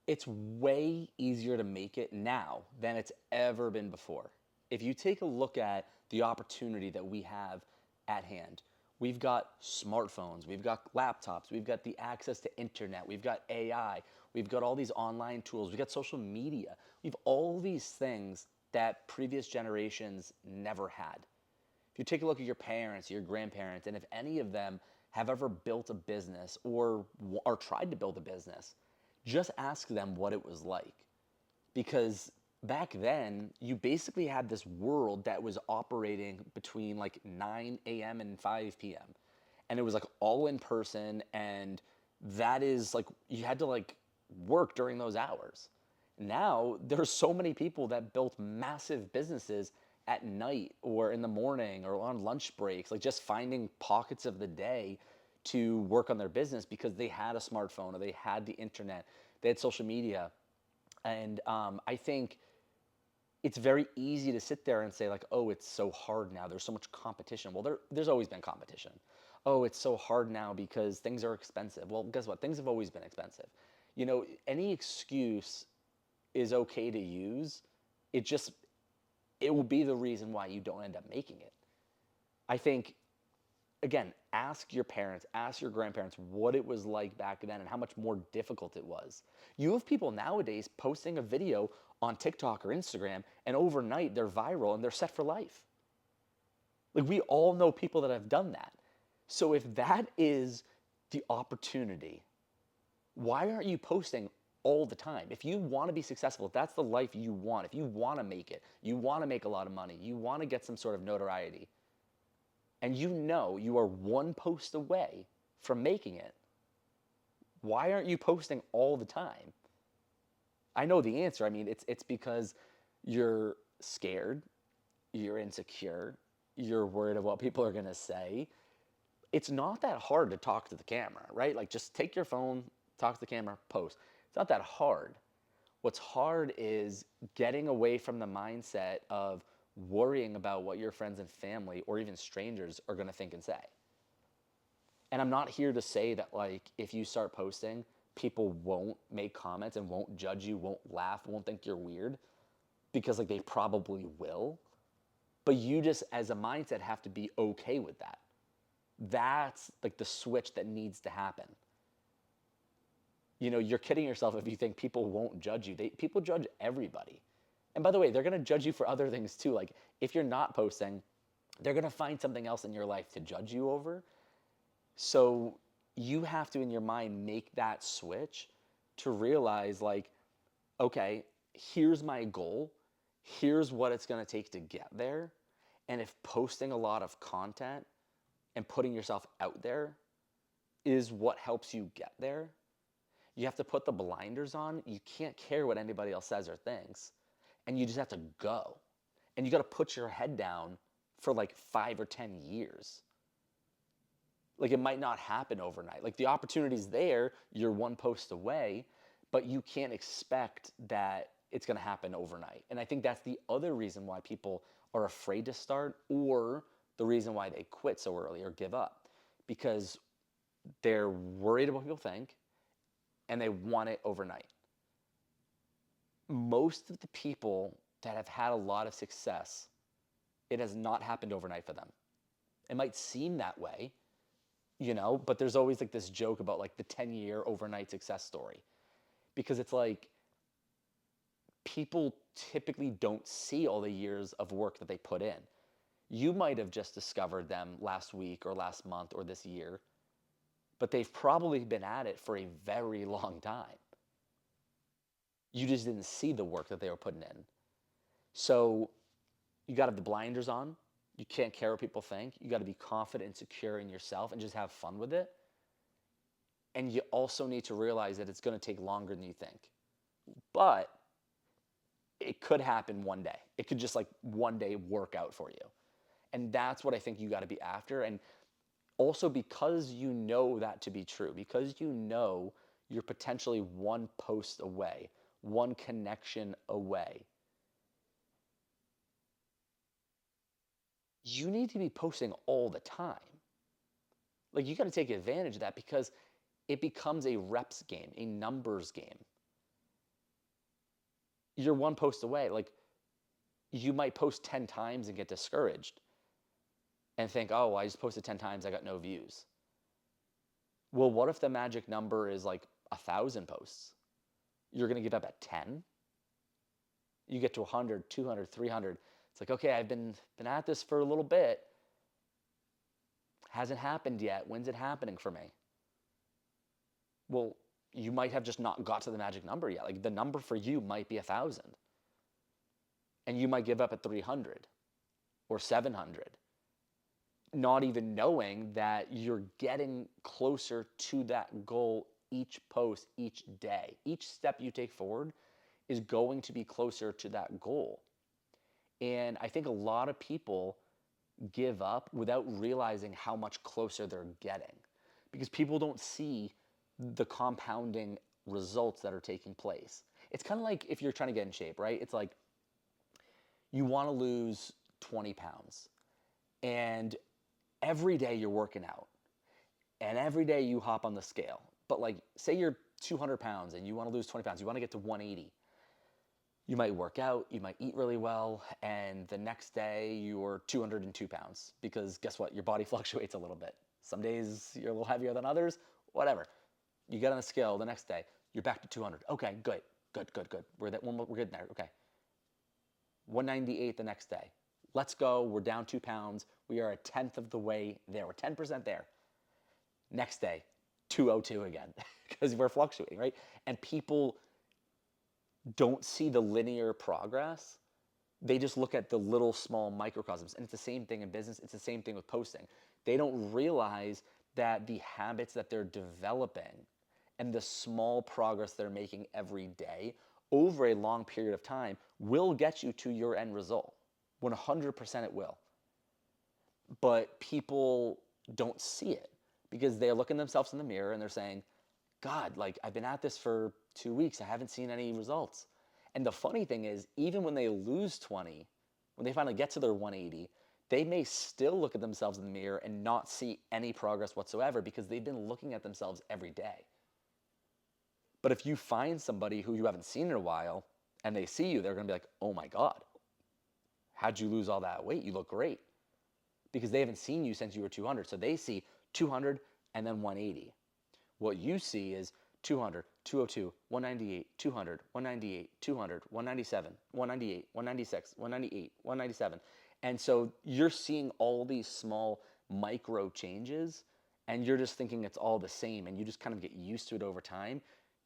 It's way easier to make it now than it's ever been before. If you take a look at the opportunity that we have at hand, we've got smartphones, we've got laptops, we've got the access to internet, we've got AI, we've got all these online tools, we've got social media, we've all these things that previous generations never had. If you take a look at your parents, your grandparents, and if any of them have ever built a business or tried to build a business, just ask them what it was like. Because back then, you basically had this world that was operating between like 9 a.m. and 5 p.m. And it was like all in person. And that is like, you had to like work during those hours. Now, there's so many people that built massive businesses at night or in the morning or on lunch breaks, like just finding pockets of the day to work on their business because they had a smartphone or they had the internet, they had social media. And I think it's very easy to sit there and say like, oh, it's so hard now. There's so much competition. Well, there's always been competition. Oh, it's so hard now because things are expensive. Well, guess what? Things have always been expensive. You know, any excuse is okay to use. It just it will be the reason why you don't end up making it. I think again, ask your parents, ask your grandparents what it was like back then and how much more difficult it was. You have people nowadays posting a video on TikTok or Instagram, and overnight they're viral and they're set for life. Like, we all know people that have done that. So, if that is the opportunity, why aren't you posting all the time? If you want to be successful, if that's the life you want, if you want to make it, you want to make a lot of money, you want to get some sort of notoriety, and you know you are one post away from making it, why aren't you posting all the time? I know the answer. I mean, it's because you're scared, you're insecure, you're worried of what people are going to say. It's not that hard to talk to the camera, right? Like, just take your phone, talk to the camera, post. It's not that hard. What's hard is getting away from the mindset of worrying about what your friends and family or even strangers are going to think and say. And I'm not here to say that, like, if you start posting, people won't make comments and won't judge you, won't laugh, won't think you're weird, because like they probably will. But you just as a mindset have to be okay with that. That's like the switch that needs to happen. You know, you're kidding yourself if you think people won't judge you. People judge everybody. And by the way, they're going to judge you for other things too. Like, if you're not posting, they're going to find something else in your life to judge you over. So you have to, in your mind, make that switch to realize, like, okay, here's my goal. Here's what it's going to take to get there. And if posting a lot of content and putting yourself out there is what helps you get there, you have to put the blinders on. You can't care what anybody else says or thinks. And you just have to go. And you got to put your head down for like 5 or 10 years. Like, it might not happen overnight. Like, the opportunity's there, you're one post away, but you can't expect that it's going to happen overnight. And I think that's the other reason why people are afraid to start, or the reason why they quit so early or give up, because they're worried about what people think and they want it overnight. Most of the people that have had a lot of success, it has not happened overnight for them. It might seem that way, you know, but there's always like this joke about like the 10-year overnight success story, because it's like people typically don't see all the years of work that they put in. You might have just discovered them last week or last month or this year, but they've probably been at it for a very long time. You just didn't see the work that they were putting in. So you got to have the blinders on. You can't care what people think. You got to be confident and secure in yourself and just have fun with it. And you also need to realize that it's going to take longer than you think. But it could happen one day. It could just like one day work out for you. And that's what I think you got to be after. And also, because you know that to be true, because you know you're potentially one post away, one connection away, you need to be posting all the time. Like, you got to take advantage of that, because it becomes a reps game, a numbers game. you're one post away. Like, you might post 10 times and get discouraged and think, oh, well, I just posted 10 times, I got no views. Well, what if the magic number is like 1,000 posts? You're going to give up at 10? You get to 100, 200, 300. It's like, okay, I've been at this for a little bit. Hasn't happened yet. When's it happening for me? Well, you might have just not got to the magic number yet. Like, the number for you might be 1,000. And you might give up at 300 or 700, not even knowing that you're getting closer to that goal each post, each day. Each step you take forward is going to be closer to that goal. And I think a lot of people give up without realizing how much closer they're getting, because people don't see the compounding results that are taking place. It's kind of like if you're trying to get in shape, right? It's like you want to lose 20 pounds, and every day you're working out, and every day you hop on the scale. But like, say you're 200 pounds and you want to lose 20 pounds, you want to get to 180. You might work out, you might eat really well, and the next day you're 202 pounds, because guess what? Your body fluctuates a little bit. Some days you're a little heavier than others, whatever. You get on the scale the next day, you're back to 200. Okay, good. We're getting there. Okay. 198 the next day. Let's go. We're down 2 pounds. We are a tenth of the way there. We're 10% there. Next day, 202 again, because we're fluctuating, right? And people don't see the linear progress. They just look at the little small microcosms. And it's the same thing in business. It's the same thing with posting. They don't realize that the habits that they're developing and the small progress they're making every day over a long period of time will get you to your end result. 100% it will. But people don't see it because they're looking themselves in the mirror and they're saying, God, like, I've been at this for 2 weeks. I haven't seen any results. And the funny thing is, even when they lose 20, when they finally get to their 180, they may still look at themselves in the mirror and not see any progress whatsoever because they've been looking at themselves every day. But if you find somebody who you haven't seen in a while and they see you, they're going to be like, oh my God, how'd you lose all that weight? You look great. Because they haven't seen you since you were 200. So they see 200 and then 180. What you see is 200, 202, 198, 200, 198, 200, 197, 198, 196, 198, 197. And so you're seeing all these small micro changes and you're just thinking it's all the same and you just kind of get used to it over time.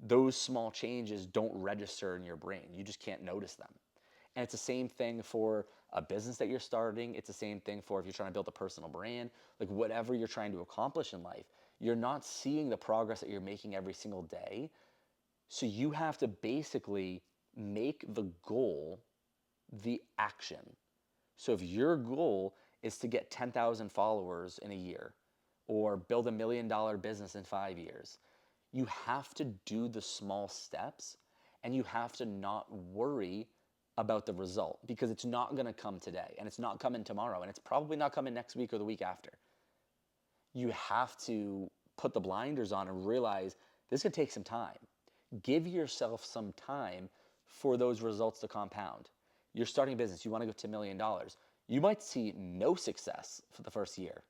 Those small changes don't register in your brain. You just can't notice them. And it's the same thing for a business that you're starting. It's the same thing for if you're trying to build a personal brand, like whatever you're trying to accomplish in life. You're not seeing the progress that you're making every single day. So you have to basically make the goal the action. So if your goal is to get 10,000 followers in a year or build $1 million business in 5 years, you have to do the small steps and you have to not worry about the result because it's not going to come today and it's not coming tomorrow and it's probably not coming next week or the week after. You have to put the blinders on and realize this could take some time. Give yourself some time for those results to compound. You're starting a business, you want to go to $1 million. You might see no success for the first year.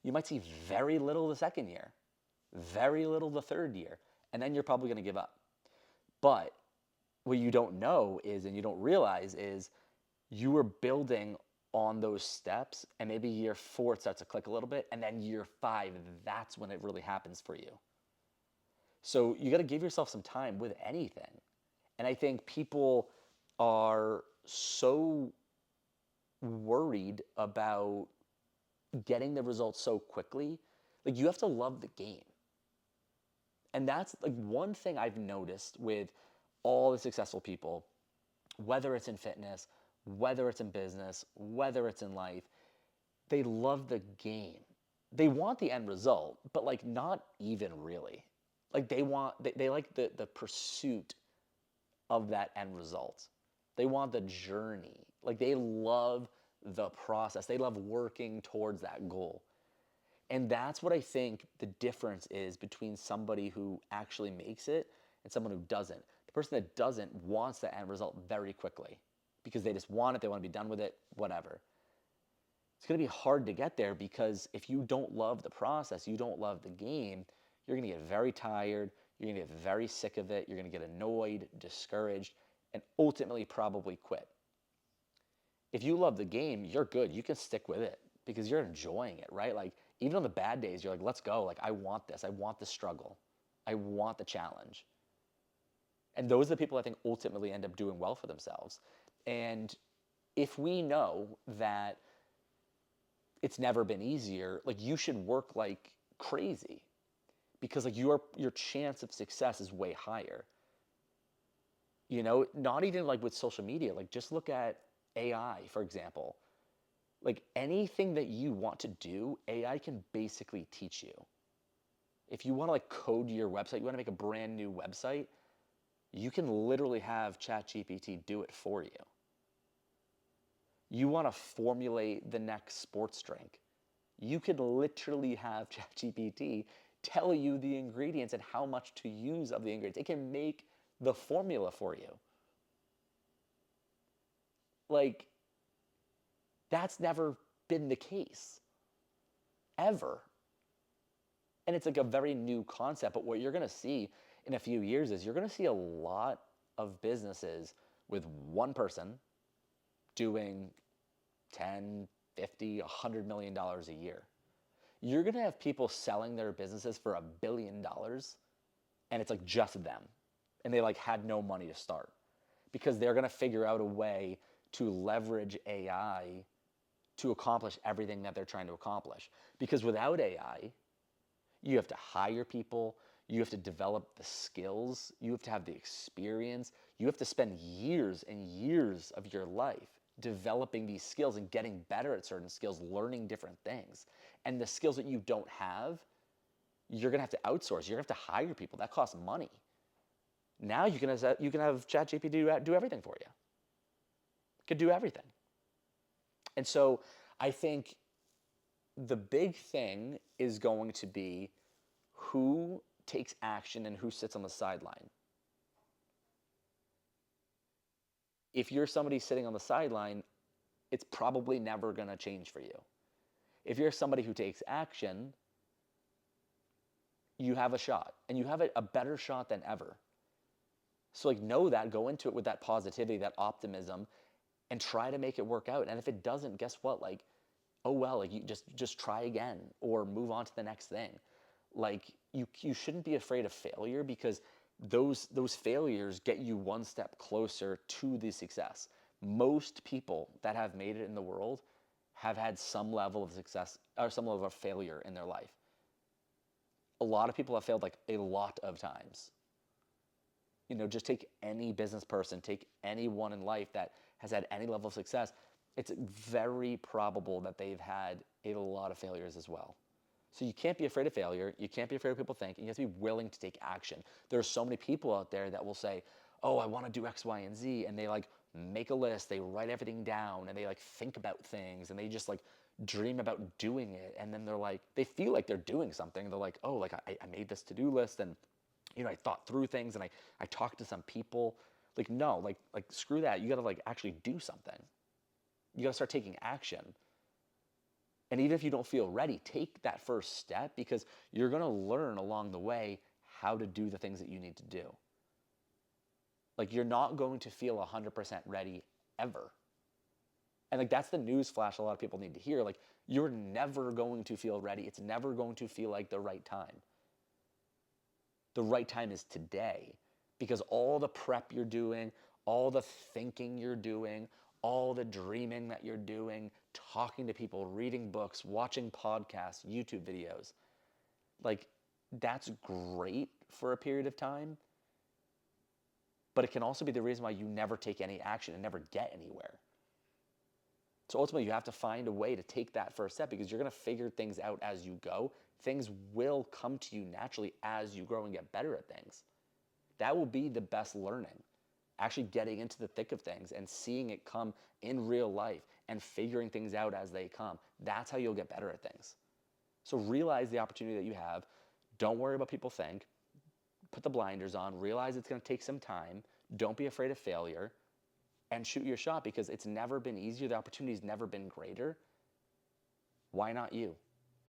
You might see very little the second year, very little the third year, and then you're probably going to give up. But what you don't know is, and you don't realize is, you were building on those steps, and maybe year 4 it starts to click a little bit, and then year 5, that's when it really happens for you. So you got to give yourself some time with anything. And I think people are so worried about getting the results so quickly. Like, you have to love the game. And that's like one thing I've noticed with all the successful people, whether it's in fitness, whether it's in business, whether it's in life, they love the game. They want the end result, but like not even really. Like they like the pursuit of that end result. They want the journey. Like they love the process. They love working towards that goal. And that's what I think the difference is between somebody who actually makes it and someone who doesn't. The person that doesn't wants the end result very quickly because they just want it, they want to be done with it, whatever. It's going to be hard to get there because if you don't love the process, you don't love the game, you're going to get very tired, you're going to get very sick of it, you're going to get annoyed, discouraged, and ultimately probably quit. If you love the game, you're good. You can stick with it because you're enjoying it, right? Like, even on the bad days, you're like, let's go. Like, I want this. I want the struggle. I want the challenge. And those are the people I think ultimately end up doing well for themselves. And if we know that it's never been easier, like, you should work like crazy because like your chance of success is way higher. You know, not even like with social media, like just look at AI, for example. Like anything that you want to do, AI can basically teach you. If you want to like code your website, you want to make a brand new website, you can literally have ChatGPT do it for you. You want to formulate the next sports drink, you could literally have ChatGPT tell you the ingredients and how much to use of the ingredients. It can make the formula for you. Like, that's never been the case, ever. And it's like a very new concept, but what you're gonna see in a few years is you're gonna see a lot of businesses with one person doing 10, 50, $100 million a year. You're gonna have people selling their businesses for $1 billion and it's like just them. And they like had no money to start because they're gonna figure out a way to leverage AI to accomplish everything that they're trying to accomplish. Because without AI, you have to hire people, you have to develop the skills, you have to have the experience, you have to spend years and years of your life developing these skills and getting better at certain skills, learning different things. And the skills that you don't have, you're gonna have to outsource, you're gonna have to hire people, that costs money. Now you can have ChatGPT do everything for you. It could do everything. And so I think the big thing is going to be who takes action and who sits on the sideline. If you're somebody sitting on the sideline, it's probably never going to change for you. If you're somebody who takes action, you have a shot, and you have a better shot than ever. So like, know that, go into it with that positivity, that optimism, and try to make it work out. And if it doesn't, guess what? Like, oh well, like you just try again or move on to the next thing. Like, you shouldn't be afraid of failure because those failures get you one step closer to the success. Most people that have made it in the world have had some level of success or some level of failure in their life. A lot of people have failed like a lot of times. You know, just take any business person, take anyone in life that has had any level of success. It's very probable that they've had a lot of failures as well. So you can't be afraid of failure. You can't be afraid of what people think. And you have to be willing to take action. There are so many people out there that will say, oh, I want to do X, Y, and Z. And they like make a list. They write everything down and they like think about things and they just like dream about doing it. And then they're like, they feel like they're doing something. They're like, oh, like I made this to-do list and, you know, I thought through things and I talked to some people. Like, no, like screw that. You got to like actually do something. You got to start taking action. And even if you don't feel ready, take that first step because you're going to learn along the way how to do the things that you need to do. Like, you're not going to feel 100% ready ever. And like, that's the news flash a lot of people need to hear. Like, you're never going to feel ready. It's never going to feel like the right time. The right time is today because all the prep you're doing, all the thinking you're doing, all the dreaming that you're doing, talking to people, reading books, watching podcasts, YouTube videos, like, that's great for a period of time, but it can also be the reason why you never take any action and never get anywhere. So ultimately, you have to find a way to take that first step because you're going to figure things out as you go. Things will come to you naturally as you grow and get better at things. That will be the best learning. Actually getting into the thick of things and seeing it come in real life and figuring things out as they come. That's how you'll get better at things. So realize the opportunity that you have. Don't worry about what people think. put the blinders on, realize it's going to take some time, don't be afraid of failure, and shoot your shot because it's never been easier. The opportunity's never been greater. Why not you?